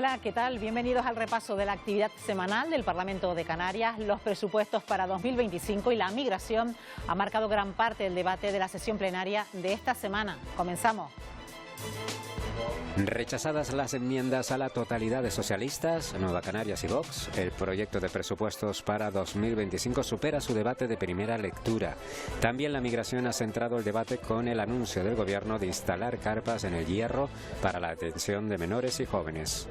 Hola, ¿qué tal? Bienvenidos al repaso de la actividad semanal del Parlamento de Canarias. Los presupuestos para 2025 y la migración ha marcado gran parte del debate de la sesión plenaria de esta semana. Comenzamos. Rechazadas las enmiendas a la totalidad de socialistas, Nueva Canarias y Vox, el proyecto de presupuestos para 2025 supera su debate de primera lectura. También la migración ha centrado el debate con el anuncio del Gobierno de instalar carpas en el Hierro para la atención de menores y jóvenes.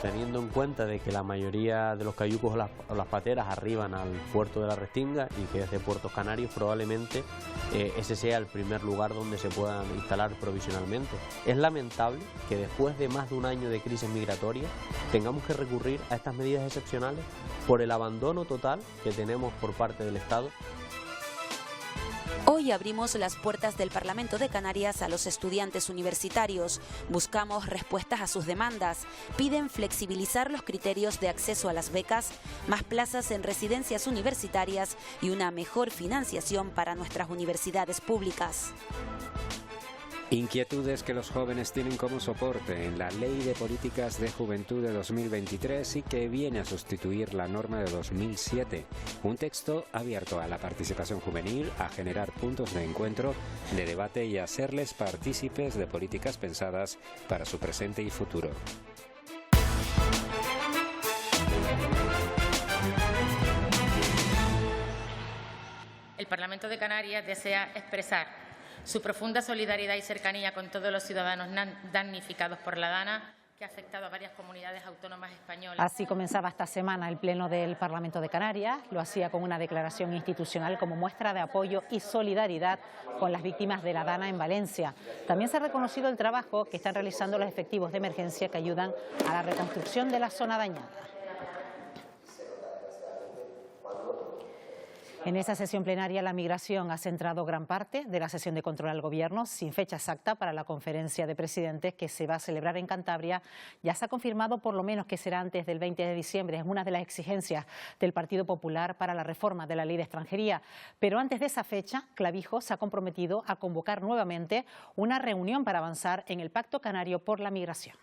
Teniendo en cuenta de que la mayoría de los cayucos o las pateras arriban al puerto de la Restinga y que desde Puertos Canarios probablemente ese sea el primer lugar donde se puedan instalar provisionalmente. Es lamentable que después de más de un año de crisis migratoria tengamos que recurrir a estas medidas excepcionales por el abandono total que tenemos por parte del Estado. Hoy abrimos las puertas del Parlamento de Canarias a los estudiantes universitarios. Buscamos respuestas a sus demandas. Piden flexibilizar los criterios de acceso a las becas, más plazas en residencias universitarias y una mejor financiación para nuestras universidades públicas. Inquietudes que los jóvenes tienen como soporte en la Ley de Políticas de Juventud de 2023 y que viene a sustituir la norma de 2007. Un texto abierto a la participación juvenil, a generar puntos de encuentro, de debate y a hacerles partícipes de políticas pensadas para su presente y futuro. El Parlamento de Canarias desea expresar su profunda solidaridad y cercanía con todos los ciudadanos damnificados por la DANA, que ha afectado a varias comunidades autónomas españolas. Así comenzaba esta semana el Pleno del Parlamento de Canarias. Lo hacía con una declaración institucional como muestra de apoyo y solidaridad con las víctimas de la DANA en Valencia. También se ha reconocido el trabajo que están realizando los efectivos de emergencia que ayudan a la reconstrucción de la zona dañada. En esa sesión plenaria, la migración ha centrado gran parte de la sesión de control al Gobierno, sin fecha exacta para la conferencia de presidentes que se va a celebrar en Cantabria. Ya se ha confirmado por lo menos que será antes del 20 de diciembre. Es una de las exigencias del Partido Popular para la reforma de la Ley de Extranjería. Pero antes de esa fecha, Clavijo se ha comprometido a convocar nuevamente una reunión para avanzar en el Pacto Canario por la Migración.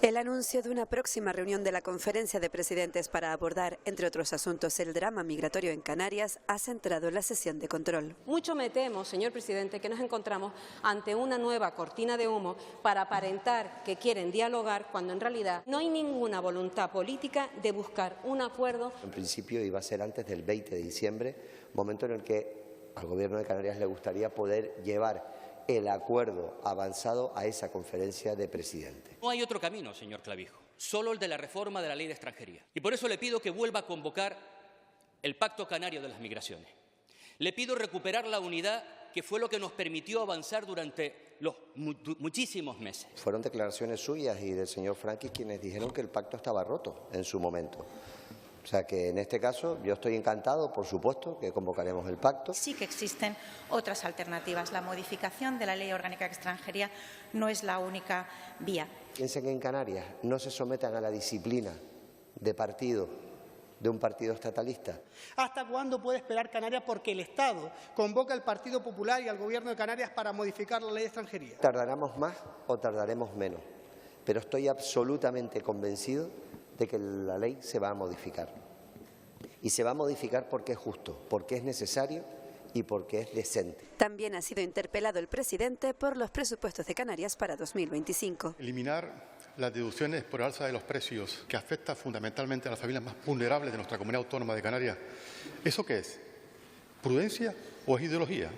El anuncio de una próxima reunión de la Conferencia de Presidentes para abordar, entre otros asuntos, el drama migratorio en Canarias ha centrado la sesión de control. Mucho me temo, señor presidente, que nos encontramos ante una nueva cortina de humo para aparentar que quieren dialogar cuando en realidad no hay ninguna voluntad política de buscar un acuerdo. En principio iba a ser antes del 20 de diciembre, momento en el que al Gobierno de Canarias le gustaría poder llevar el acuerdo avanzado a esa conferencia de presidentes. No hay otro camino, señor Clavijo, solo el de la reforma de la Ley de Extranjería. Y por eso le pido que vuelva a convocar el Pacto Canario de las Migraciones. Le pido recuperar la unidad que fue lo que nos permitió avanzar durante los muchísimos meses. Fueron declaraciones suyas y del señor Franqui quienes dijeron que el pacto estaba roto en su momento. O sea que en este caso yo estoy encantado, por supuesto, que convocaremos el pacto. Sí que existen otras alternativas. La modificación de la Ley Orgánica de Extranjería no es la única vía. Piensen que en Canarias no se sometan a la disciplina de partido, de un partido estatalista. ¿Hasta cuándo puede esperar Canarias porque el Estado convoca al Partido Popular y al Gobierno de Canarias para modificar la Ley de Extranjería? Tardaremos más o tardaremos menos, pero estoy absolutamente convencido de que la ley se va a modificar. Y se va a modificar porque es justo, porque es necesario y porque es decente. También ha sido interpelado el presidente por los presupuestos de Canarias para 2025. Eliminar las deducciones por alza de los precios que afecta fundamentalmente a las familias más vulnerables de nuestra comunidad autónoma de Canarias. ¿Eso qué es? ¿Prudencia o es ideología?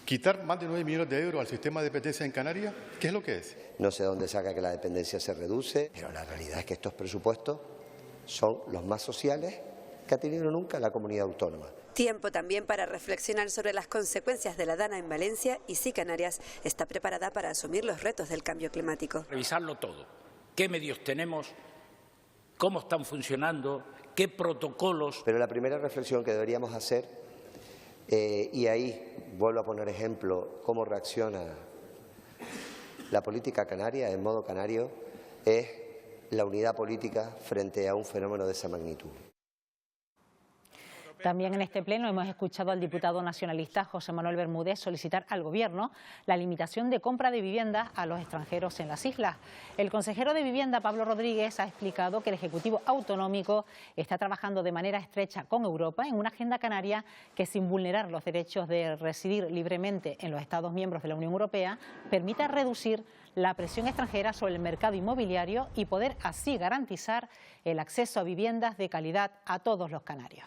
¿Quitar más de 9 millones de euros al sistema de dependencia en Canarias? ¿Qué es lo que es? No sé dónde saca que la dependencia se reduce, pero la realidad es que estos presupuestos son los más sociales que ha tenido nunca la comunidad autónoma. Tiempo también para reflexionar sobre las consecuencias de la DANA en Valencia y si Canarias está preparada para asumir los retos del cambio climático. Revisarlo todo. ¿Qué medios tenemos? ¿Cómo están funcionando? ¿Qué protocolos? Pero la primera reflexión que deberíamos hacer, y ahí vuelvo a poner ejemplo cómo reacciona la política canaria, en modo canario, es la unidad política frente a un fenómeno de esa magnitud. También en este pleno hemos escuchado al diputado nacionalista José Manuel Bermúdez solicitar al Gobierno la limitación de compra de viviendas a los extranjeros en las islas. El consejero de Vivienda, Pablo Rodríguez, ha explicado que el Ejecutivo Autonómico está trabajando de manera estrecha con Europa en una agenda canaria que, sin vulnerar los derechos de residir libremente en los Estados miembros de la Unión Europea, permita reducir la presión extranjera sobre el mercado inmobiliario y poder así garantizar el acceso a viviendas de calidad a todos los canarios.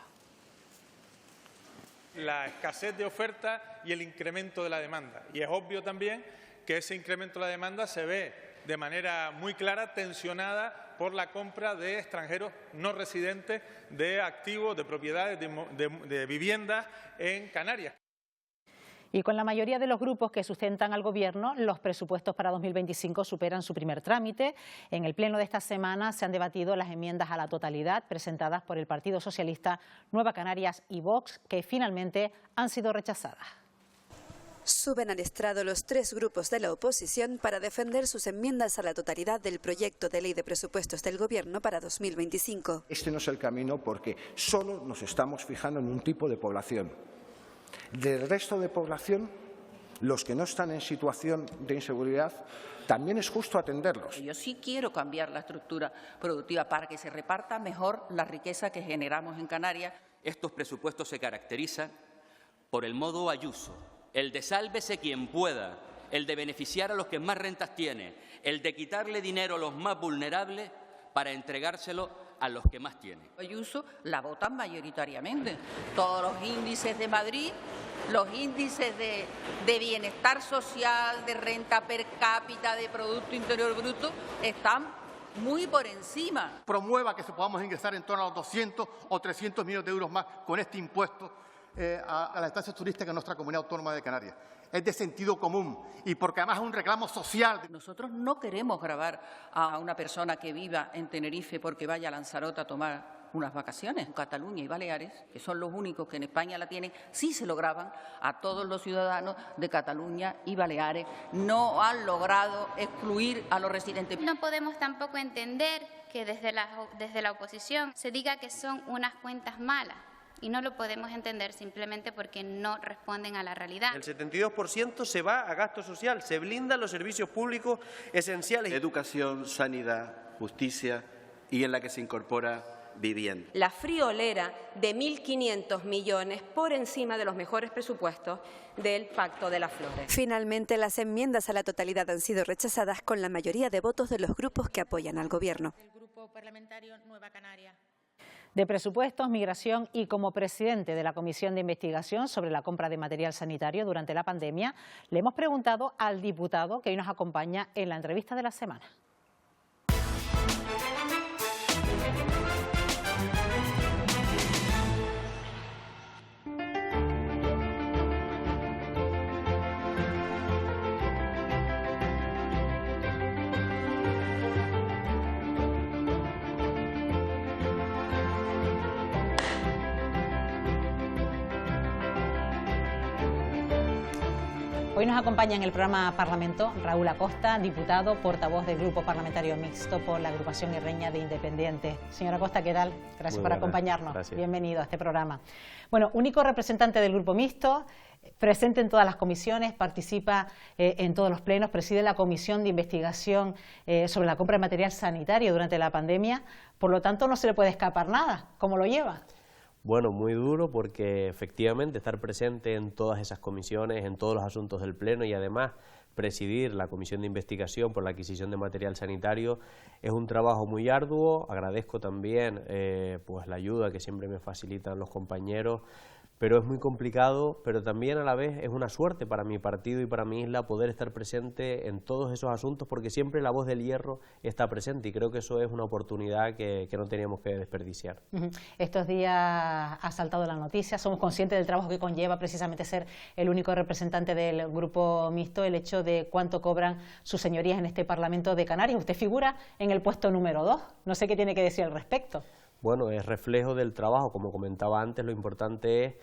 La escasez de oferta y el incremento de la demanda. Y es obvio también que ese incremento de la demanda se ve de manera muy clara tensionada por la compra de extranjeros no residentes de activos, de propiedades, de viviendas en Canarias. Y con la mayoría de los grupos que sustentan al Gobierno, los presupuestos para 2025 superan su primer trámite. En el pleno de esta semana se han debatido las enmiendas a la totalidad presentadas por el Partido Socialista, Nueva Canarias y Vox, que finalmente han sido rechazadas. Suben al estrado los tres grupos de la oposición para defender sus enmiendas a la totalidad del proyecto de ley de presupuestos del Gobierno para 2025. Este no es el camino porque solo nos estamos fijando en un tipo de población. Del resto de población, los que no están en situación de inseguridad, también es justo atenderlos. Yo sí quiero cambiar la estructura productiva para que se reparta mejor la riqueza que generamos en Canarias. Estos presupuestos se caracterizan por el modo Ayuso, el de sálvese quien pueda, el de beneficiar a los que más rentas tienen, el de quitarle dinero a los más vulnerables para entregárselo a los que más tienen. Ayuso la votan mayoritariamente. Todos los índices de Madrid, los índices de bienestar social, de renta per cápita, de Producto Interior Bruto, están muy por encima. Promueva que se podamos ingresar en torno a los 200 o 300 millones de euros más con este impuesto a las estancias turísticas en nuestra comunidad autónoma de Canarias. Es de sentido común y porque además es un reclamo social. Nosotros no queremos gravar a una persona que viva en Tenerife porque vaya a Lanzarote a tomar unas vacaciones. Cataluña y Baleares, que son los únicos que en España la tienen, sí se lo graban a todos los ciudadanos de Cataluña y Baleares. No han logrado excluir a los residentes. No podemos tampoco entender que desde la oposición se diga que son unas cuentas malas. Y no lo podemos entender simplemente porque no responden a la realidad. El 72% se va a gasto social, se blindan los servicios públicos esenciales. Educación, sanidad, justicia y en la que se incorpora vivienda. La friolera de 1.500 millones por encima de los mejores presupuestos del Pacto de las Flores. Finalmente, las enmiendas a la totalidad han sido rechazadas con la mayoría de votos de los grupos que apoyan al Gobierno. El Grupo Parlamentario Nueva Canarias. De Presupuestos, Migración y como presidente de la Comisión de Investigación sobre la compra de material sanitario durante la pandemia, le hemos preguntado al diputado que hoy nos acompaña en la entrevista de la semana. Hoy nos acompaña en el programa Parlamento Raúl Acosta, diputado, portavoz del Grupo Parlamentario Mixto por la agrupación herreña de Independientes. Señor Acosta, ¿qué tal? Gracias por acompañarnos. Gracias. Bienvenido a este programa. Bueno, único representante del Grupo Mixto, presente en todas las comisiones, participa en todos los plenos, preside la Comisión de Investigación sobre la compra de material sanitario durante la pandemia, por lo tanto no se le puede escapar nada. ¿Cómo lo lleva? Bueno, muy duro porque efectivamente estar presente en todas esas comisiones, en todos los asuntos del Pleno y además presidir la Comisión de Investigación por la adquisición de material sanitario es un trabajo muy arduo. Agradezco también pues la ayuda que siempre me facilitan los compañeros, pero es muy complicado, pero también a la vez es una suerte para mi partido y para mi isla poder estar presente en todos esos asuntos porque siempre la voz del hierro está presente y creo que eso es una oportunidad que no teníamos que desperdiciar. Estos días ha saltado la noticia, somos conscientes del trabajo que conlleva precisamente ser el único representante del Grupo Mixto, el hecho de cuánto cobran sus señorías en este Parlamento de Canarias. Usted figura en el puesto número 2, no sé qué tiene que decir al respecto. Bueno, es reflejo del trabajo, como comentaba antes, lo importante es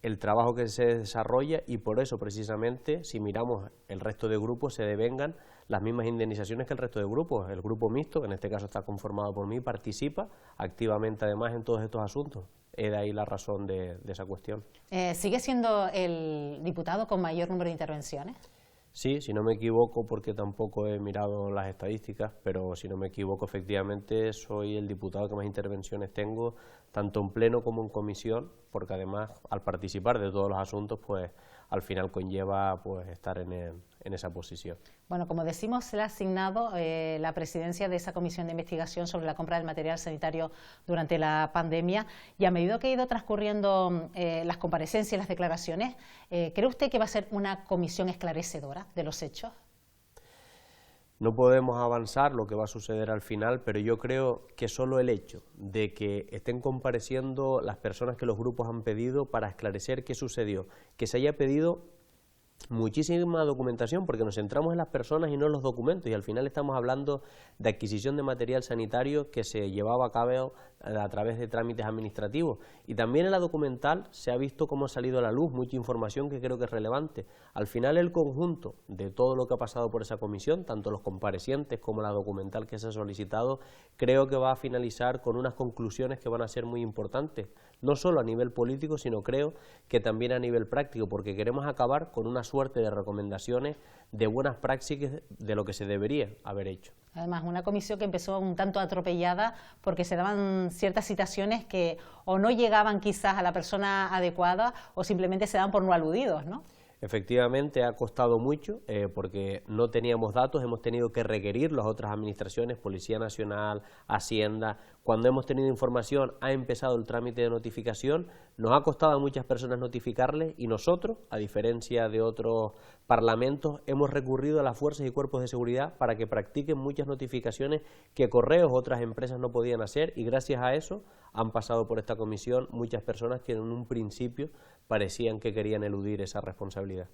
el trabajo que se desarrolla y por eso precisamente si miramos el resto de grupos se devengan las mismas indemnizaciones que el resto de grupos. El grupo mixto, que en este caso está conformado por mí, participa activamente además en todos estos asuntos. Es de ahí la razón de esa cuestión. ¿Sigue siendo el diputado con mayor número de intervenciones? Sí, si no me equivoco, porque tampoco he mirado las estadísticas, pero si no me equivoco, efectivamente soy el diputado que más intervenciones tengo, tanto en pleno como en comisión, porque además al participar de todos los asuntos, pues al final conlleva pues estar en esa posición. Bueno, como decimos, se le ha asignado la presidencia de esa comisión de investigación sobre la compra del material sanitario durante la pandemia y a medida que ha ido transcurriendo las comparecencias y las declaraciones, ¿cree usted que va a ser una comisión esclarecedora de los hechos? No podemos avanzar lo que va a suceder al final, pero yo creo que solo el hecho de que estén compareciendo las personas que los grupos han pedido para esclarecer qué sucedió, que se haya pedido muchísima documentación, porque nos centramos en las personas y no en los documentos, y al final estamos hablando de adquisición de material sanitario que se llevaba a cabo a través de trámites administrativos, y también en la documental se ha visto cómo ha salido a la luz mucha información que creo que es relevante. Al final el conjunto de todo lo que ha pasado por esa comisión, tanto los comparecientes como la documental que se ha solicitado, creo que va a finalizar con unas conclusiones que van a ser muy importantes, no solo a nivel político, sino creo que también a nivel práctico, porque queremos acabar con una suerte de recomendaciones de buenas prácticas de lo que se debería haber hecho. Además, una comisión que empezó un tanto atropellada porque se daban ciertas citaciones que o no llegaban quizás a la persona adecuada o simplemente se daban por no aludidos, ¿no? Efectivamente ha costado mucho porque no teníamos datos, hemos tenido que requerirlos a otras administraciones, Policía Nacional, Hacienda. Cuando hemos tenido información ha empezado el trámite de notificación, nos ha costado a muchas personas notificarles y nosotros, a diferencia de otros parlamentos, hemos recurrido a las fuerzas y cuerpos de seguridad para que practiquen muchas notificaciones que correos o otras empresas no podían hacer y gracias a eso han pasado por esta comisión muchas personas que en un principio parecían que querían eludir esa responsabilidad.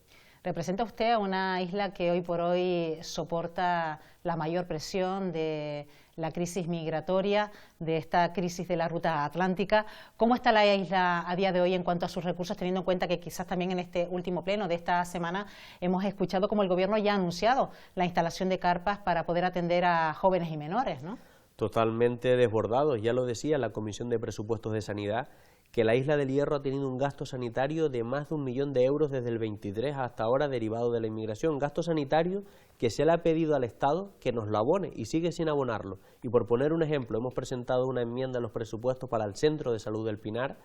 Representa usted a una isla que hoy por hoy soporta la mayor presión de la crisis migratoria, de esta crisis de la ruta atlántica. ¿Cómo está la isla a día de hoy en cuanto a sus recursos, teniendo en cuenta que quizás también en este último pleno de esta semana hemos escuchado cómo el Gobierno ya ha anunciado la instalación de carpas para poder atender a jóvenes y menores, ¿no? Totalmente desbordados, ya lo decía la Comisión de Presupuestos de Sanidad, que la Isla del Hierro ha tenido un gasto sanitario de más de 1 millón de euros desde el 23 hasta ahora derivado de la inmigración, gasto sanitario que se le ha pedido al Estado que nos lo abone y sigue sin abonarlo. Y por poner un ejemplo, hemos presentado una enmienda a los presupuestos para el Centro de Salud del Pinar.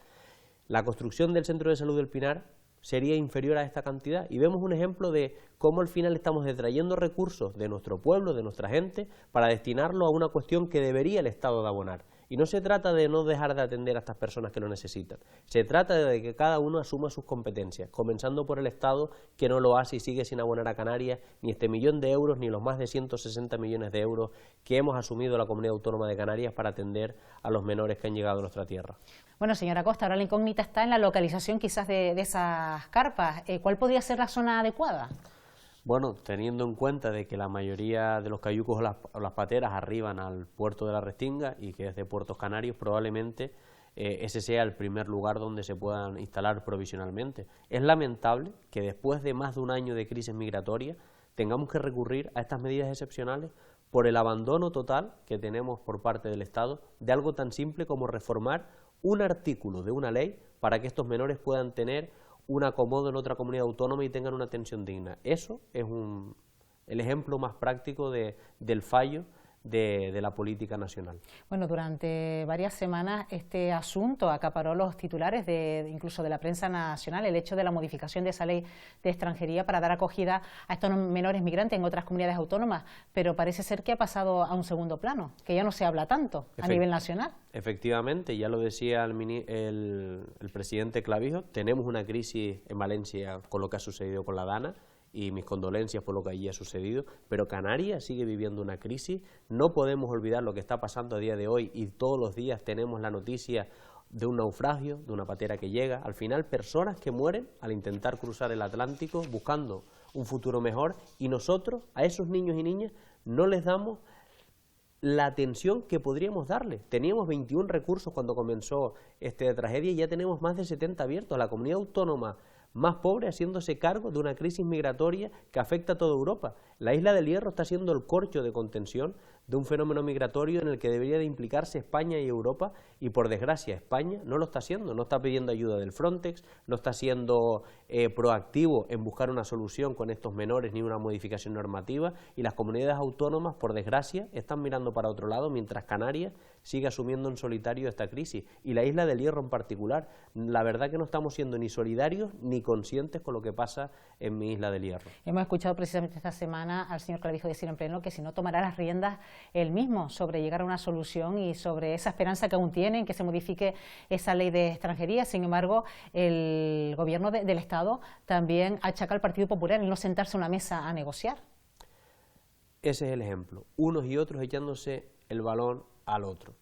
La construcción del Centro de Salud del Pinar sería inferior a esta cantidad y vemos un ejemplo de cómo al final estamos detrayendo recursos de nuestro pueblo, de nuestra gente, para destinarlo a una cuestión que debería el Estado de abonar. Y no se trata de no dejar de atender a estas personas que lo necesitan, se trata de que cada uno asuma sus competencias, comenzando por el Estado, que no lo hace y sigue sin abonar a Canarias ni este 1 millón de euros ni los más de 160 millones de euros que hemos asumido la Comunidad Autónoma de Canarias para atender a los menores que han llegado a nuestra tierra. Bueno, señora Costa, ahora la incógnita está en la localización quizás de esas carpas. ¿Cuál podría ser la zona adecuada? Bueno, teniendo en cuenta de que la mayoría de los cayucos o las pateras arriban al puerto de la Restinga y que es de Puertos Canarios, probablemente ese sea el primer lugar donde se puedan instalar provisionalmente. Es lamentable que después de más de un año de crisis migratoria tengamos que recurrir a estas medidas excepcionales por el abandono total que tenemos por parte del Estado de algo tan simple como reformar un artículo de una ley para que estos menores puedan tener un acomodo en otra comunidad autónoma y tengan una atención digna. Eso es el ejemplo más práctico del fallo de la política nacional. Bueno, durante varias semanas este asunto acaparó los titulares incluso de la prensa nacional, el hecho de la modificación de esa ley de extranjería para dar acogida a estos menores migrantes en otras comunidades autónomas, pero parece ser que ha pasado a un segundo plano, que ya no se habla tanto a nivel nacional. Efectivamente, ya lo decía el presidente Clavijo, tenemos una crisis en Valencia con lo que ha sucedido con la Dana, y mis condolencias por lo que allí ha sucedido, pero Canarias sigue viviendo una crisis, no podemos olvidar lo que está pasando a día de hoy y todos los días tenemos la noticia de un naufragio, de una patera que llega, al final personas que mueren al intentar cruzar el Atlántico buscando un futuro mejor y nosotros a esos niños y niñas no les damos la atención que podríamos darle. Teníamos 21 recursos cuando comenzó esta tragedia y ya tenemos más de 70 abiertos. La comunidad autónoma más pobre haciéndose cargo de una crisis migratoria que afecta a toda Europa. La isla del Hierro está siendo el corcho de contención de un fenómeno migratorio en el que debería de implicarse España y Europa, y por desgracia España no lo está haciendo, no está pidiendo ayuda del Frontex, no está siendo proactivo en buscar una solución con estos menores ni una modificación normativa, y las comunidades autónomas, por desgracia, están mirando para otro lado, mientras Canarias sigue asumiendo en solitario esta crisis, y la isla del Hierro en particular. La verdad que no estamos siendo ni solidarios ni conscientes con lo que pasa en mi isla del Hierro. Hemos escuchado precisamente esta semana al señor Clavijo decir en pleno que si no tomará las riendas él mismo sobre llegar a una solución y sobre esa esperanza que aún tienen, que se modifique esa ley de extranjería. Sin embargo, el gobierno del Estado también achaca al Partido Popular el no sentarse a una mesa a negociar. Ese es el ejemplo, unos y otros echándose el balón al otro.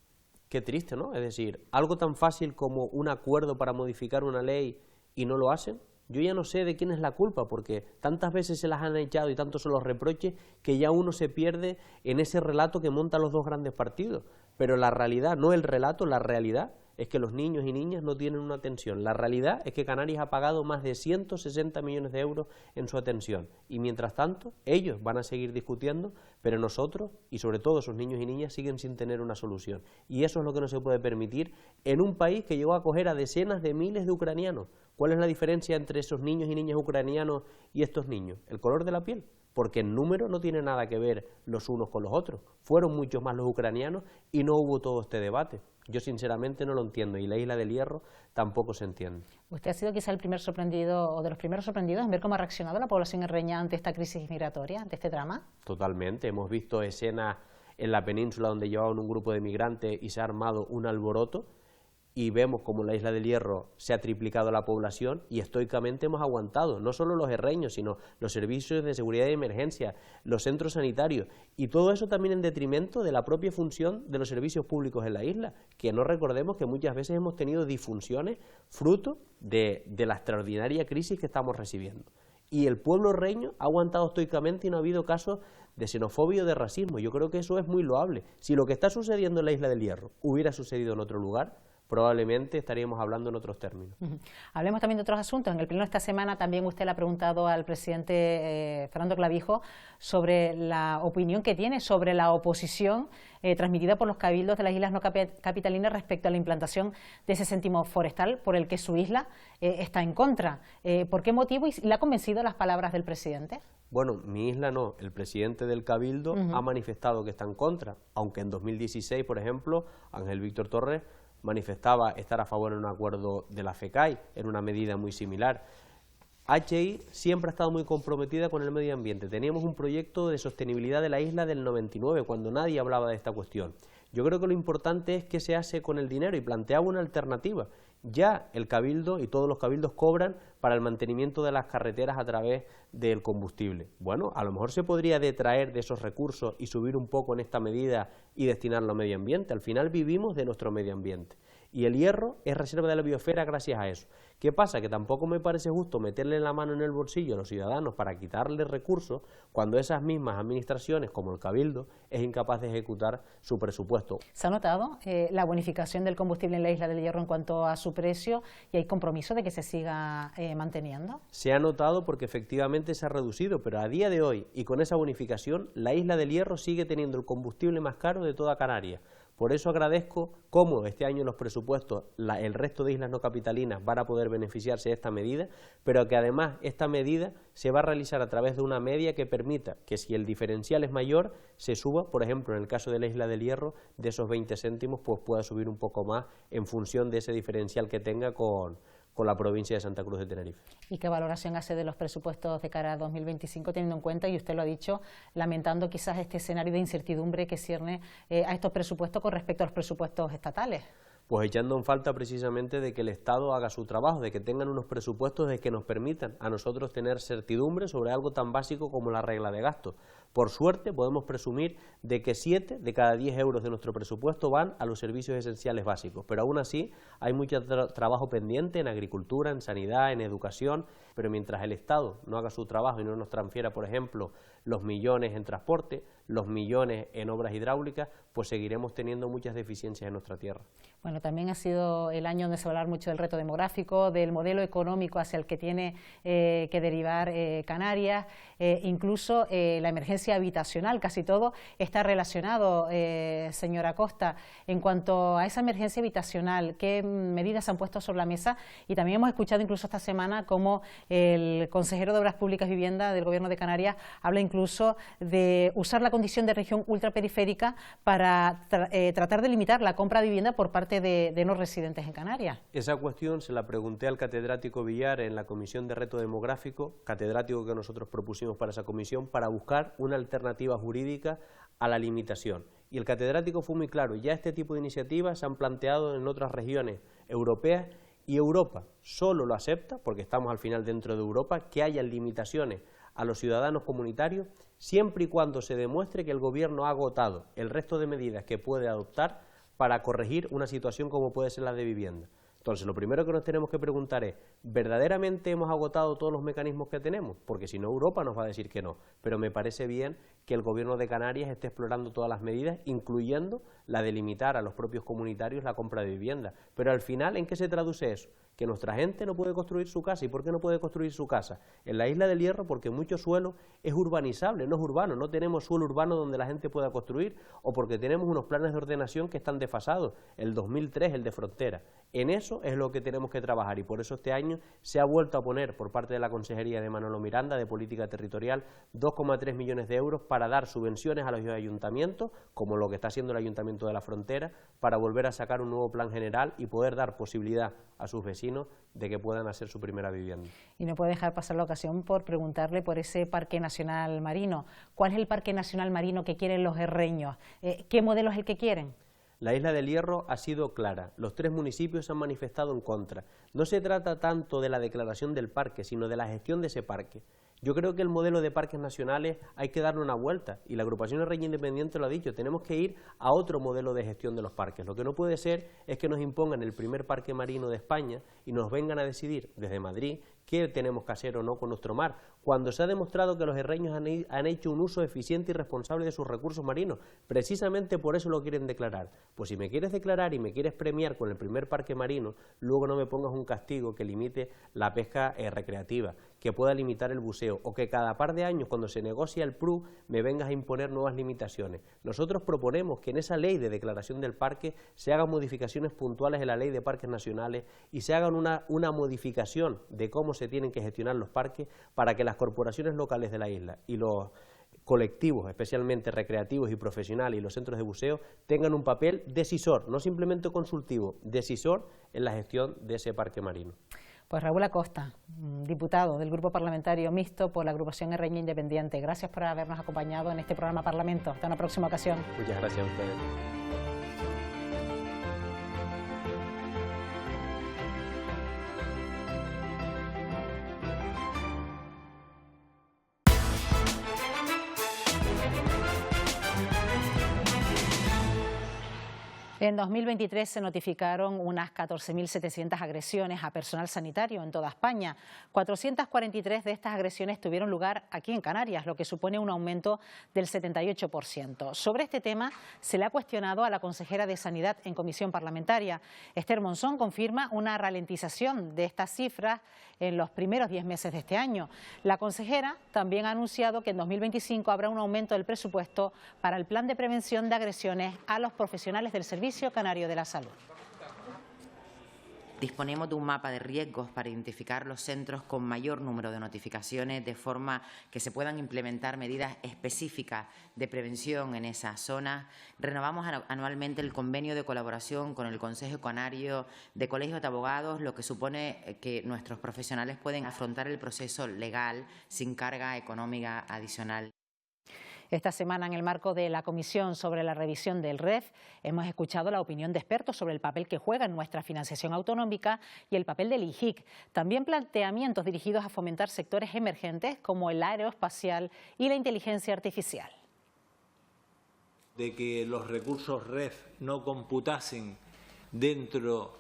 Qué triste, ¿no? Es decir, algo tan fácil como un acuerdo para modificar una ley y no lo hacen. Yo ya no sé de quién es la culpa, porque tantas veces se las han echado y tantos son los reproches que ya uno se pierde en ese relato que montan los dos grandes partidos. Pero la realidad, no el relato, la realidad es que los niños y niñas no tienen una atención. La realidad es que Canarias ha pagado más de 160 millones de euros en su atención. Y mientras tanto, ellos van a seguir discutiendo, pero nosotros, y sobre todo esos niños y niñas, siguen sin tener una solución. Y eso es lo que no se puede permitir en un país que llegó a acoger a decenas de miles de ucranianos. ¿Cuál es la diferencia entre esos niños y niñas ucranianos y estos niños? El color de la piel. Porque en número no tiene nada que ver los unos con los otros. Fueron muchos más los ucranianos y no hubo todo este debate. Yo sinceramente no lo entiendo, y la isla del Hierro tampoco se entiende. ¿Usted ha sido quizá el primer sorprendido o de los primeros sorprendidos en ver cómo ha reaccionado la población herreña ante esta crisis migratoria, ante este drama? Totalmente. Hemos visto escenas en la península donde llevaban un grupo de migrantes y se ha armado un alboroto, y vemos como en la isla del Hierro se ha triplicado la población y estoicamente hemos aguantado, no solo los herreños, sino los servicios de seguridad y emergencia, los centros sanitarios, y todo eso también en detrimento de la propia función de los servicios públicos en la isla, que no recordemos que muchas veces hemos tenido disfunciones fruto de la extraordinaria crisis que estamos recibiendo. Y el pueblo herreño ha aguantado estoicamente y no ha habido casos de xenofobia o de racismo. Yo creo que eso es muy loable. Si lo que está sucediendo en la isla del Hierro hubiera sucedido en otro lugar, probablemente estaríamos hablando en otros términos. Hablemos también de otros asuntos. En el pleno de esta semana también usted le ha preguntado al presidente Fernando Clavijo sobre la opinión que tiene sobre la oposición transmitida por los cabildos de las islas no capitalinas respecto a la implantación de ese céntimo forestal por el que su isla está en contra. ¿Por qué motivo? ¿Y le ha convencido las palabras del presidente? Bueno, mi isla no. El presidente del Cabildo ha manifestado que está en contra, aunque en 2016, por ejemplo, Ángel Víctor Torres manifestaba estar a favor en un acuerdo de la FECAI, en una medida muy similar. HI siempre ha estado muy comprometida con el medio ambiente. Teníamos un proyecto de sostenibilidad de la isla del 99, cuando nadie hablaba de esta cuestión. Yo creo que lo importante es qué se hace con el dinero y planteaba una alternativa. Ya el Cabildo y todos los cabildos cobran para el mantenimiento de las carreteras a través del combustible. Bueno, a lo mejor se podría detraer de esos recursos y subir un poco en esta medida y destinarlo al medio ambiente. Al final vivimos de nuestro medio ambiente. Y el hierro es reserva de la biosfera gracias a eso. ¿Qué pasa? Que tampoco me parece justo meterle la mano en el bolsillo a los ciudadanos para quitarles recursos cuando esas mismas administraciones, como el Cabildo, es incapaz de ejecutar su presupuesto. ¿Se ha notado la bonificación del combustible en la isla del Hierro en cuanto a su precio y hay compromiso de que se siga manteniendo? Se ha notado porque efectivamente se ha reducido, pero a día de hoy y con esa bonificación, la isla del Hierro sigue teniendo el combustible más caro de toda Canarias. Por eso agradezco cómo este año en los presupuestos el resto de islas no capitalinas van a poder beneficiarse de esta medida, pero que además esta medida se va a realizar a través de una media que permita que si el diferencial es mayor, se suba, por ejemplo, en el caso de la isla del Hierro, de esos 20 céntimos, pues pueda subir un poco más en función de ese diferencial que tenga con la provincia de Santa Cruz de Tenerife. ¿Y qué valoración hace de los presupuestos de cara a 2025, teniendo en cuenta, y usted lo ha dicho, lamentando quizás este escenario de incertidumbre que cierne a estos presupuestos con respecto a los presupuestos estatales? Pues echando en falta precisamente de que el Estado haga su trabajo, de que tengan unos presupuestos de que nos permitan a nosotros tener certidumbre sobre algo tan básico como la regla de gasto. Por suerte podemos presumir de que 7 de cada 10 euros de nuestro presupuesto van a los servicios esenciales básicos, pero aún así hay mucho trabajo pendiente en agricultura, en sanidad, en educación, pero mientras el Estado no haga su trabajo y no nos transfiera, por ejemplo, los millones en transporte, los millones en obras hidráulicas, pues seguiremos teniendo muchas deficiencias en nuestra tierra. Bueno, también ha sido el año donde se va a hablar mucho del reto demográfico, del modelo económico hacia el que tiene que derivar Canarias, incluso la emergencia habitacional, casi todo está relacionado, señora Costa. En cuanto a esa emergencia habitacional, ¿qué medidas se han puesto sobre la mesa? Y también hemos escuchado incluso esta semana cómo el consejero de Obras Públicas y Vivienda del Gobierno de Canarias habla incluso de usar la condición de región ultraperiférica para tratar de limitar la compra de vivienda por parte de no residentes en Canarias. Esa cuestión se la pregunté al catedrático Villar en la Comisión de Reto Demográfico, catedrático que nosotros propusimos para esa comisión, para buscar una alternativa jurídica a la limitación. Y el catedrático fue muy claro, ya este tipo de iniciativas se han planteado en otras regiones europeas y Europa solo lo acepta, porque estamos al final dentro de Europa, que haya limitaciones a los ciudadanos comunitarios siempre y cuando se demuestre que el Gobierno ha agotado el resto de medidas que puede adoptar para corregir una situación como puede ser la de vivienda. Entonces, lo primero que nos tenemos que preguntar es, ¿verdaderamente hemos agotado todos los mecanismos que tenemos? Porque si no, Europa nos va a decir que no. Pero me parece bien que el Gobierno de Canarias esté explorando todas las medidas, incluyendo la de limitar a los propios comunitarios la compra de vivienda. Pero al final, ¿en qué se traduce eso? Que nuestra gente no puede construir su casa. ¿Y por qué no puede construir su casa? En la Isla del Hierro, porque mucho suelo es urbanizable, no es urbano, no tenemos suelo urbano donde la gente pueda construir, o porque tenemos unos planes de ordenación que están desfasados, el 2003, el de frontera. En eso es lo que tenemos que trabajar y por eso este año se ha vuelto a poner por parte de la Consejería de Manolo Miranda de Política Territorial 2,3 millones de euros para dar subvenciones a los ayuntamientos, como lo que está haciendo el Ayuntamiento de la Frontera, para volver a sacar un nuevo plan general y poder dar posibilidad a sus vecinos de que puedan hacer su primera vivienda. Y no puede dejar pasar la ocasión por preguntarle por ese Parque Nacional Marino. ¿Cuál es el Parque Nacional Marino que quieren los herreños? ¿Qué modelo es el que quieren? La Isla del Hierro ha sido clara, los 3 municipios se han manifestado en contra. No se trata tanto de la declaración del parque, sino de la gestión de ese parque. Yo creo que el modelo de parques nacionales hay que darle una vuelta, y la agrupación Herreña Independiente lo ha dicho, tenemos que ir a otro modelo de gestión de los parques. Lo que no puede ser es que nos impongan el primer parque marino de España y nos vengan a decidir desde Madrid qué tenemos que hacer o no con nuestro mar, cuando se ha demostrado que los herreños han hecho un uso eficiente y responsable de sus recursos marinos. Precisamente por eso lo quieren declarar. Pues si me quieres declarar y me quieres premiar con el primer parque marino, luego no me pongas un castigo que limite la pesca recreativa, que pueda limitar el buceo, o que cada par de años, cuando se negocia el PRU, me vengas a imponer nuevas limitaciones. Nosotros proponemos que en esa ley de declaración del parque se hagan modificaciones puntuales en la ley de parques nacionales y se hagan una modificación de cómo se tienen que gestionar los parques para que las corporaciones locales de la isla y los colectivos, especialmente recreativos y profesionales, y los centros de buceo tengan un papel decisor, no simplemente consultivo, decisor en la gestión de ese parque marino. Pues Raúl Acosta, diputado del Grupo Parlamentario Mixto por la agrupación Herreña Independiente, gracias por habernos acompañado en este programa Parlamento. Hasta una próxima ocasión. Muchas gracias a ustedes. En 2023 se notificaron unas 14.700 agresiones a personal sanitario en toda España. 443 de estas agresiones tuvieron lugar aquí en Canarias, lo que supone un aumento del 78%. Sobre este tema se le ha cuestionado a la consejera de Sanidad en comisión parlamentaria. Esther Monzón confirma una ralentización de estas cifras en los primeros 10 meses de este año. La consejera también ha anunciado que en 2025 habrá un aumento del presupuesto para el plan de prevención de agresiones a los profesionales del Servicio Canario de la Salud. Disponemos de un mapa de riesgos para identificar los centros con mayor número de notificaciones, de forma que se puedan implementar medidas específicas de prevención en esa zona. Renovamos anualmente el convenio de colaboración con el Consejo Canario de Colegios de Abogados, lo que supone que nuestros profesionales pueden afrontar el proceso legal sin carga económica adicional. Esta semana, en el marco de la Comisión sobre la revisión del REF, hemos escuchado la opinión de expertos sobre el papel que juega en nuestra financiación autonómica y el papel del IJIC. También planteamientos dirigidos a fomentar sectores emergentes como el aeroespacial y la inteligencia artificial. De que los recursos REF no computasen dentro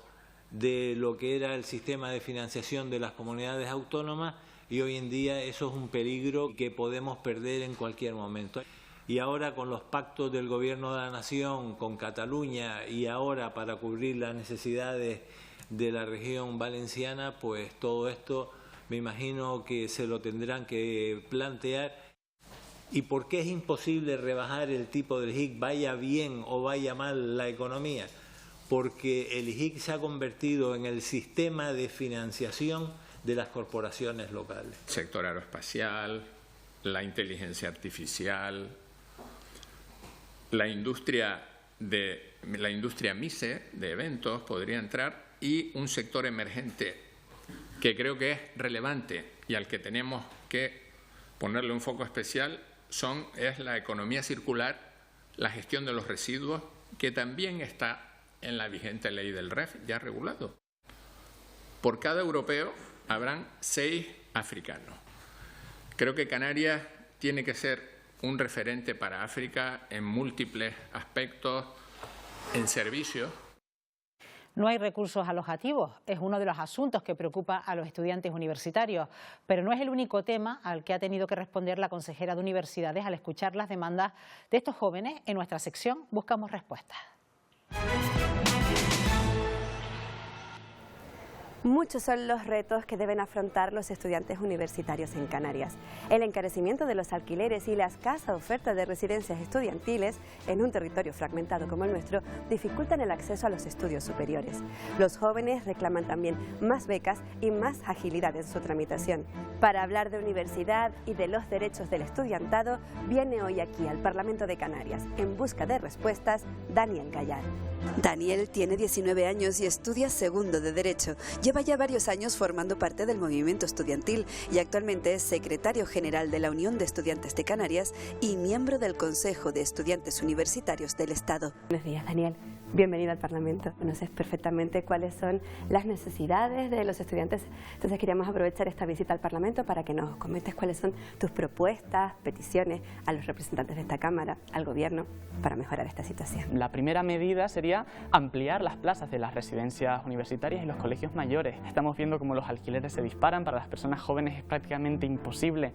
de lo que era el sistema de financiación de las comunidades autónomas, y hoy en día eso es un peligro que podemos perder en cualquier momento. Y ahora con los pactos del Gobierno de la Nación, con Cataluña, y ahora para cubrir las necesidades de la región valenciana, pues todo esto me imagino que se lo tendrán que plantear. ¿Y por qué es imposible rebajar el tipo del IJIC, vaya bien o vaya mal la economía? Porque el IJIC se ha convertido en el sistema de financiación de las corporaciones locales. El sector aeroespacial, la inteligencia artificial, la industria MICE de eventos podría entrar, y un sector emergente que creo que es relevante y al que tenemos que ponerle un foco especial es la economía circular, la gestión de los residuos, que también está en la vigente ley del REF ya regulado. Por cada europeo habrán 6 africanos. Creo que Canarias tiene que ser un referente para África en múltiples aspectos, en servicios. No hay recursos alojativos, es uno de los asuntos que preocupa a los estudiantes universitarios, pero no es el único tema al que ha tenido que responder la consejera de Universidades al escuchar las demandas de estos jóvenes. En nuestra sección Buscamos Respuestas. Muchos son los retos que deben afrontar los estudiantes universitarios en Canarias. El encarecimiento de los alquileres y la escasa oferta de residencias estudiantiles en un territorio fragmentado como el nuestro dificultan el acceso a los estudios superiores. Los jóvenes reclaman también más becas y más agilidad en su tramitación. Para hablar de universidad y de los derechos del estudiantado, viene hoy aquí al Parlamento de Canarias, en busca de respuestas, Daniel Gallar. Daniel tiene 19 años y estudia segundo de Derecho. Lleva ya varios años formando parte del movimiento estudiantil y actualmente es secretario general de la Unión de Estudiantes de Canarias y miembro del Consejo de Estudiantes Universitarios del Estado. Buenos días, Daniel. Bienvenido al Parlamento. Conoces perfectamente cuáles son las necesidades de los estudiantes. Entonces queríamos aprovechar esta visita al Parlamento para que nos comentes cuáles son tus propuestas, peticiones a los representantes de esta Cámara, al Gobierno, para mejorar esta situación. La primera medida sería ampliar las plazas de las residencias universitarias y los colegios mayores. Estamos viendo cómo los alquileres se disparan. Para las personas jóvenes es prácticamente imposible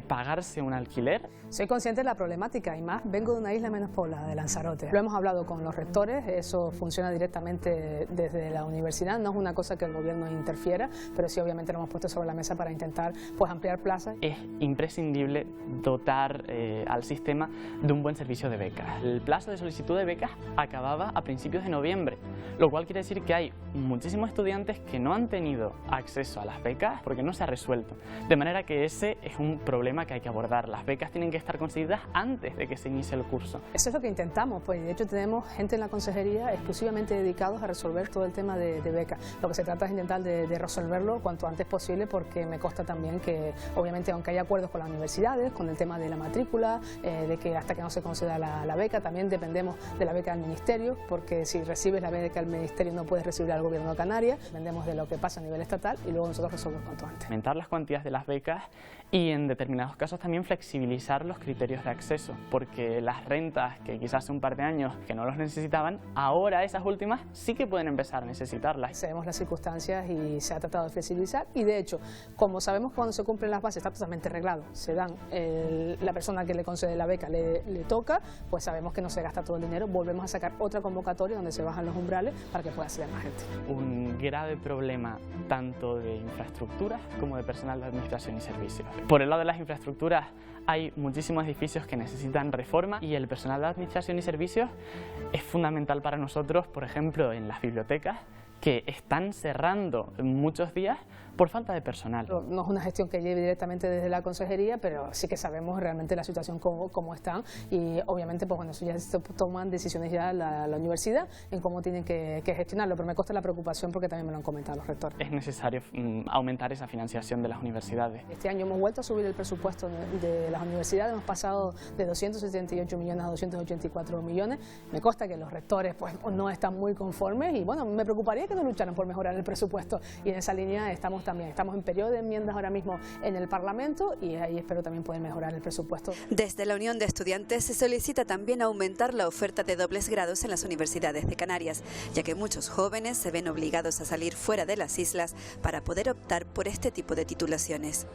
pagarse un alquiler. Soy consciente de la problemática y más vengo de una isla menos poblada, de Lanzarote. Lo hemos hablado con los rectores, eso funciona directamente desde la universidad, no es una cosa que el gobierno interfiera, pero sí obviamente lo hemos puesto sobre la mesa para intentar ampliar plazas. Es imprescindible dotar al sistema de un buen servicio de becas. El plazo de solicitud de becas acababa a principios de noviembre, lo cual quiere decir que hay muchísimos estudiantes que no han tenido acceso a las becas porque no se ha resuelto. De manera que ese es un problema que hay que abordar. Las becas tienen que estar conseguidas antes de que se inicie el curso. Eso es lo que intentamos, pues de hecho tenemos gente en la consejería exclusivamente dedicados a resolver todo el tema de becas. Lo que se trata es intentar de resolverlo cuanto antes posible, porque me consta también que obviamente aunque hay acuerdos con las universidades, con el tema de la matrícula, de que hasta que no se conceda la beca, también dependemos de la beca del Ministerio, porque si recibes la beca del Ministerio no puedes recibir al Gobierno de Canarias, dependemos de lo que pasa a nivel estatal y luego nosotros resolvemos cuanto antes. Aumentar las cuantías de las becas y en determinados casos también flexibilizar los criterios de acceso, porque las rentas que quizás hace un par de años que no los necesitaban, ahora esas últimas sí que pueden empezar a necesitarlas. Sabemos las circunstancias y se ha tratado de flexibilizar y de hecho, como sabemos cuando se cumplen las bases está totalmente arreglado, se dan, la persona que le concede la beca le toca, pues sabemos que no se gasta todo el dinero, volvemos a sacar otra convocatoria donde se bajan los umbrales para que pueda acceder más gente. Un grave problema tanto de infraestructuras como de personal de administración y servicios. Por el lado de las infraestructuras hay muchísimos edificios que necesitan reforma y el personal de administración y servicios es fundamental para nosotros, por ejemplo, en las bibliotecas, que están cerrando muchos días por falta de personal. No es una gestión que lleve directamente desde la consejería, pero sí que sabemos realmente la situación cómo está, y obviamente pues bueno, eso ya se toman decisiones ya la universidad en cómo tienen que gestionarlo, pero me consta la preocupación porque también me lo han comentado los rectores. Es necesario aumentar esa financiación de las universidades. Este año hemos vuelto a subir el presupuesto de las universidades, hemos pasado de 278 millones a 284 millones. Me consta que los rectores pues no están muy conformes y bueno, me preocuparía que no lucharan por mejorar el presupuesto, y en esa línea estamos en periodo de enmiendas ahora mismo en el Parlamento, y ahí espero también poder mejorar el presupuesto. Desde la Unión de Estudiantes se solicita también aumentar la oferta de dobles grados en las universidades de Canarias, ya que muchos jóvenes se ven obligados a salir fuera de las islas para poder optar por este tipo de titulaciones.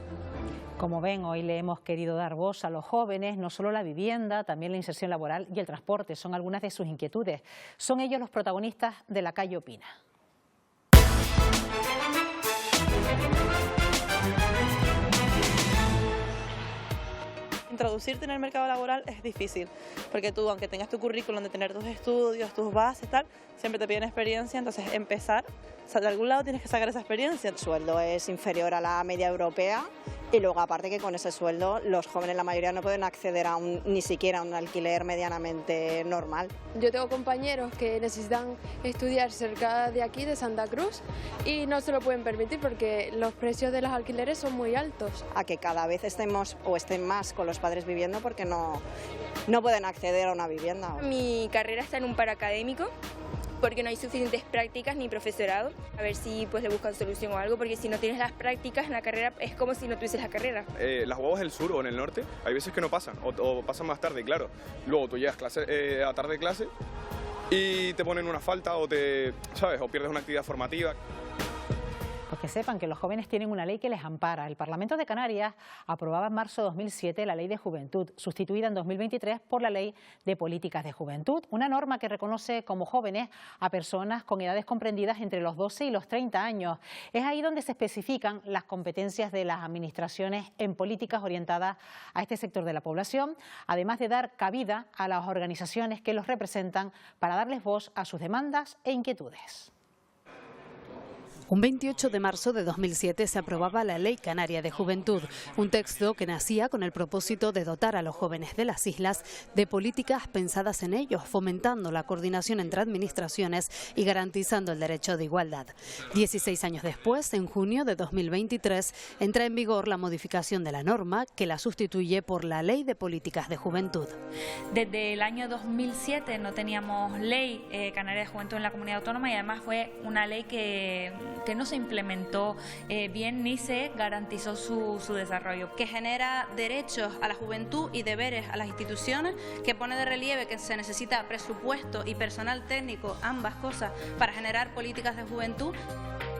Como ven, hoy le hemos querido dar voz a los jóvenes. No solo la vivienda, también la inserción laboral y el transporte son algunas de sus inquietudes. Son ellos los protagonistas de La Calle Opina. Introducirte en el mercado laboral es difícil, porque tú, aunque tengas tu currículum de tener tus estudios, tus bases, tal, siempre te piden experiencia, entonces empezar, o sea, de algún lado tienes que sacar esa experiencia. El sueldo es inferior a la media europea y luego aparte que con ese sueldo los jóvenes, la mayoría, no pueden acceder a ni siquiera a un alquiler medianamente normal. Yo tengo compañeros que necesitan estudiar cerca de aquí, de Santa Cruz, y no se lo pueden permitir porque los precios de los alquileres son muy altos. A que cada vez estén más con los padres viviendo porque no pueden acceder a una vivienda. Mi carrera está en un paro académico porque no hay suficientes prácticas ni profesorado. A ver si pues le buscan solución o algo, porque si no tienes las prácticas en la carrera es como si no tuvieses la carrera. Las guaguas del sur o en el norte hay veces que no pasan o pasan más tarde, claro. Luego tú llegas a tarde de clase y te ponen una falta o pierdes una actividad formativa. Pues que sepan que los jóvenes tienen una ley que les ampara. El Parlamento de Canarias aprobaba en marzo de 2007 la Ley de Juventud, sustituida en 2023 por la Ley de Políticas de Juventud, una norma que reconoce como jóvenes a personas con edades comprendidas entre los 12 y los 30 años. Es ahí donde se especifican las competencias de las administraciones en políticas orientadas a este sector de la población, además de dar cabida a las organizaciones que los representan para darles voz a sus demandas e inquietudes. Un 28 de marzo de 2007 se aprobaba la Ley Canaria de Juventud, un texto que nacía con el propósito de dotar a los jóvenes de las islas de políticas pensadas en ellos, fomentando la coordinación entre administraciones y garantizando el derecho de igualdad. 16 años después, en junio de 2023, entra en vigor la modificación de la norma que la sustituye por la Ley de Políticas de Juventud. Desde el año 2007 no teníamos Ley Canaria de Juventud en la comunidad autónoma, y además fue una ley que no se implementó bien ni se garantizó su desarrollo. Que genera derechos a la juventud y deberes a las instituciones, que pone de relieve que se necesita presupuesto y personal técnico, ambas cosas, para generar políticas de juventud.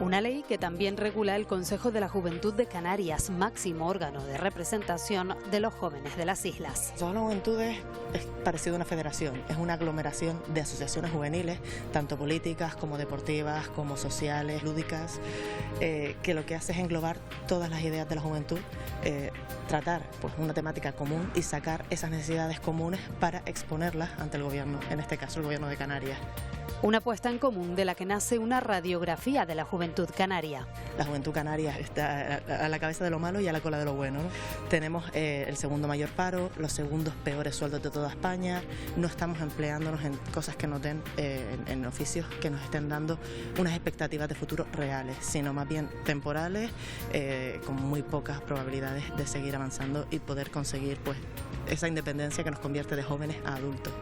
Una ley que también regula el Consejo de la Juventud de Canarias, máximo órgano de representación de los jóvenes de las islas. La juventud es parecido a una federación, es una aglomeración de asociaciones juveniles, tanto políticas como deportivas, como sociales, lúdicas, que lo que hace es englobar todas las ideas de la juventud, tratar pues una temática común y sacar esas necesidades comunes para exponerlas ante el gobierno, en este caso el gobierno de Canarias. Una puesta en común de la que nace una radiografía de la juventud canaria. La juventud canaria está a la cabeza de lo malo y a la cola de lo bueno, ¿no? Tenemos el segundo mayor paro, los segundos peores sueldos de toda España, no estamos empleándonos en cosas que nos den, en oficios que nos estén dando unas expectativas de futuro reales, sino más bien temporales, con muy pocas probabilidades de seguir avanzando y poder conseguir pues esa independencia que nos convierte de jóvenes a adultos.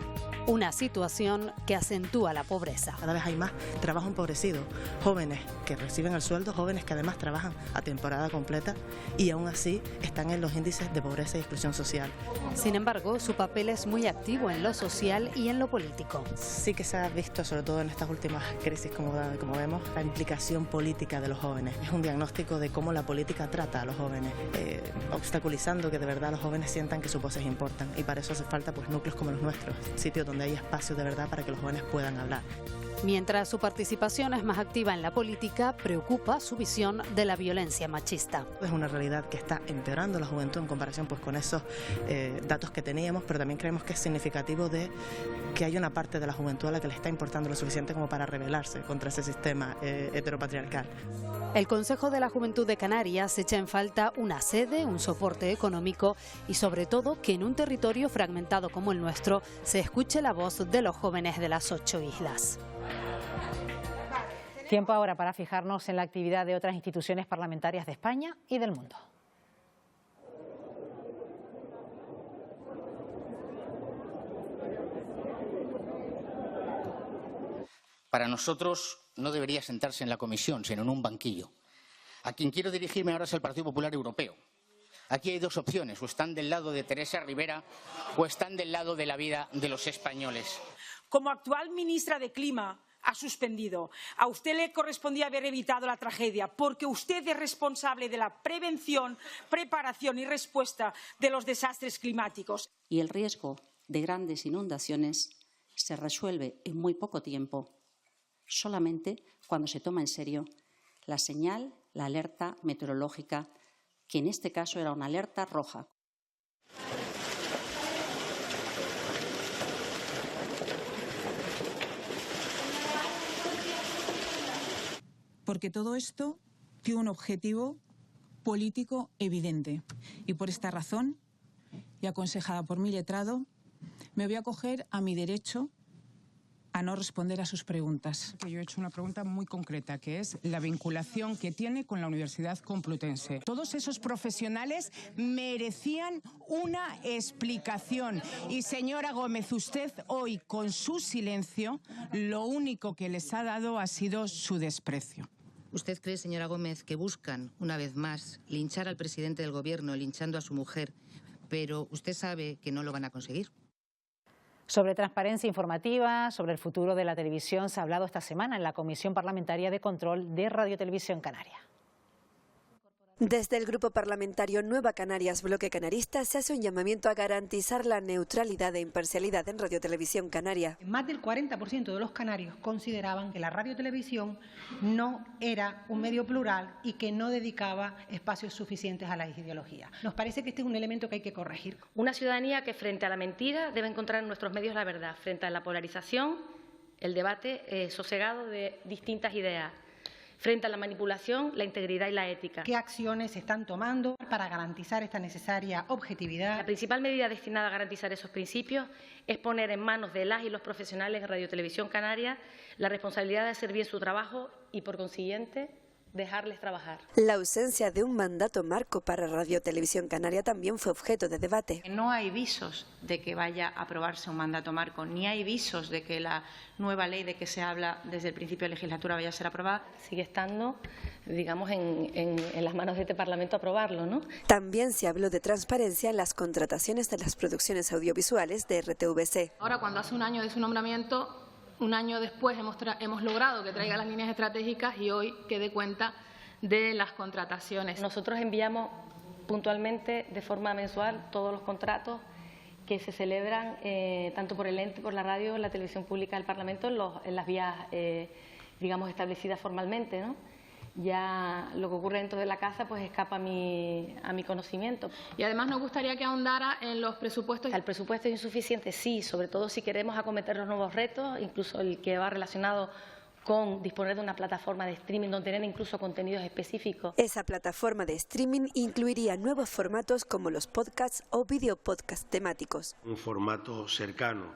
Una situación que acentúa la pobreza. Cada vez hay más trabajo empobrecido, jóvenes que reciben el sueldo, jóvenes que además trabajan a temporada completa y aún así están en los índices de pobreza y exclusión social. Sin embargo, su papel es muy activo en lo social y en lo político. Sí que se ha visto, sobre todo en estas últimas crisis, como vemos, la implicación política de los jóvenes. Es un diagnóstico de cómo la política trata a los jóvenes, obstaculizando que de verdad los jóvenes sientan que sus voces importan, y para eso hace falta pues núcleos como los nuestros, sitios donde hay espacio de verdad para que los jóvenes puedan hablar. Mientras su participación es más activa en la política, preocupa su visión de la violencia machista. Es una realidad que está empeorando la juventud en comparación pues, con esos datos que teníamos, pero también creemos que es significativo de que hay una parte de la juventud a la que le está importando lo suficiente como para rebelarse contra ese sistema heteropatriarcal. El Consejo de la Juventud de Canarias echa en falta una sede, un soporte económico y sobre todo que en un territorio fragmentado como el nuestro se escuche la voz de los jóvenes de las 8 islas. Tiempo ahora para fijarnos en la actividad de otras instituciones parlamentarias de España y del mundo. Para nosotros no debería sentarse en la comisión, sino en un banquillo. A quien quiero dirigirme ahora es el Partido Popular Europeo. Aquí hay dos opciones, o están del lado de Teresa Rivera o están del lado de la vida de los españoles. Como actual ministra de Clima, ha suspendido. A usted le correspondía haber evitado la tragedia, porque usted es responsable de la prevención, preparación y respuesta de los desastres climáticos. Y el riesgo de grandes inundaciones se resuelve en muy poco tiempo, solamente cuando se toma en serio la señal, la alerta meteorológica, que en este caso era una alerta roja. Porque todo esto tiene un objetivo político evidente. Y por esta razón, y aconsejada por mi letrado, me voy a acoger a mi derecho a no responder a sus preguntas. Yo he hecho una pregunta muy concreta, que es la vinculación que tiene con la Universidad Complutense. Todos esos profesionales merecían una explicación. Y señora Gómez, usted hoy, con su silencio, lo único que les ha dado ha sido su desprecio. ¿Usted cree, señora Gómez, que buscan, una vez más, linchar al presidente del Gobierno, linchando a su mujer, pero usted sabe que no lo van a conseguir? Sobre transparencia informativa, sobre el futuro de la televisión, se ha hablado esta semana en la Comisión Parlamentaria de Control de Radio Televisión Canaria. Desde el Grupo Parlamentario Nueva Canarias Bloque Canarista se hace un llamamiento a garantizar la neutralidad e imparcialidad en Radio Televisión Canaria. Más del 40% de los canarios consideraban que la radiotelevisión no era un medio plural y que no dedicaba espacios suficientes a la ideología. Nos parece que este es un elemento que hay que corregir. Una ciudadanía que frente a la mentira debe encontrar en nuestros medios la verdad, frente a la polarización, el debate sosegado de distintas ideas. Frente a la manipulación, la integridad y la ética. ¿Qué acciones se están tomando para garantizar esta necesaria objetividad? La principal medida destinada a garantizar esos principios es poner en manos de las y los profesionales de Radio Televisión Canaria la responsabilidad de hacer bien su trabajo y, por consiguiente, dejarles trabajar. La ausencia de un mandato marco para Radio Televisión Canaria también fue objeto de debate. No hay visos de que vaya a aprobarse un mandato marco, ni hay visos de que la nueva ley de que se habla desde el principio de legislatura vaya a ser aprobada. Sigue estando, digamos, en las manos de este Parlamento aprobarlo, ¿no? También se habló de transparencia en las contrataciones de las producciones audiovisuales de RTVC. Ahora, cuando hace un año de su nombramiento, un año después hemos logrado que traiga las líneas estratégicas y hoy que dé cuenta de las contrataciones. Nosotros enviamos puntualmente, de forma mensual, todos los contratos que se celebran tanto por el ente, por la radio, la televisión pública del Parlamento, en las vías, digamos, establecidas formalmente, ¿no? Ya lo que ocurre dentro de la casa pues escapa a mi conocimiento. Y además nos gustaría que ahondara en los presupuestos. El presupuesto es insuficiente, sí, sobre todo si queremos acometer los nuevos retos, incluso el que va relacionado con disponer de una plataforma de streaming donde tener incluso contenidos específicos. Esa plataforma de streaming incluiría nuevos formatos como los podcasts o videopodcasts temáticos. Un formato cercano,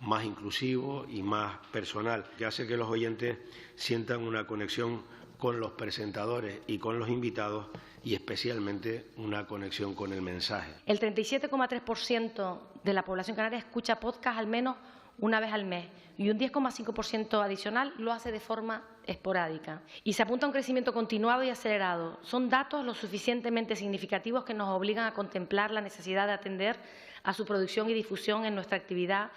más inclusivo y más personal, que hace que los oyentes sientan una conexión con los presentadores y con los invitados y especialmente una conexión con el mensaje. El 37,3% de la población canaria escucha podcast al menos una vez al mes y un 10,5% adicional lo hace de forma esporádica. Y se apunta a un crecimiento continuado y acelerado. Son datos lo suficientemente significativos que nos obligan a contemplar la necesidad de atender a su producción y difusión en nuestra actividad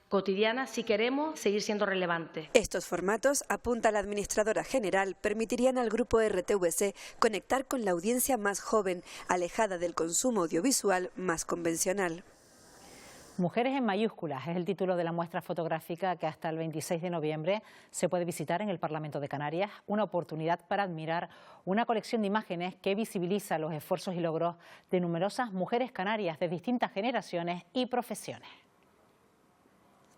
cotidiana si queremos seguir siendo relevantes. Estos formatos, apunta la administradora general, permitirían al grupo RTVC conectar con la audiencia más joven, alejada del consumo audiovisual más convencional. Mujeres en mayúsculas es el título de la muestra fotográfica que hasta el 26 de noviembre se puede visitar en el Parlamento de Canarias, una oportunidad para admirar una colección de imágenes que visibiliza los esfuerzos y logros de numerosas mujeres canarias de distintas generaciones y profesiones.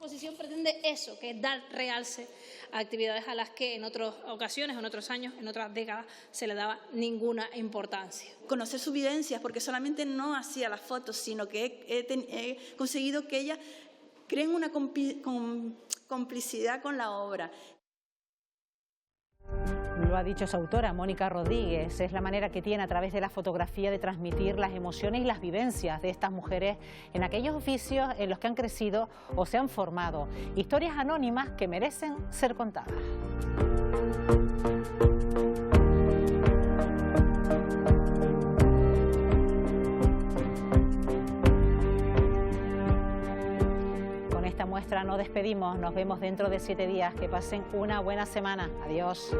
La exposición pretende eso, que es dar realce a actividades a las que en otras ocasiones, en otros años, en otras décadas se le daba ninguna importancia. Conocer sus vivencias, porque solamente no hacía las fotos, sino que he conseguido que ellas creen una complicidad con la obra. Lo ha dicho su autora, Mónica Rodríguez. Es la manera que tiene a través de la fotografía de transmitir las emociones y las vivencias de estas mujeres en aquellos oficios en los que han crecido o se han formado. Historias anónimas que merecen ser contadas. Con esta muestra nos despedimos. Nos vemos dentro de 7 días. Que pasen una buena semana. Adiós.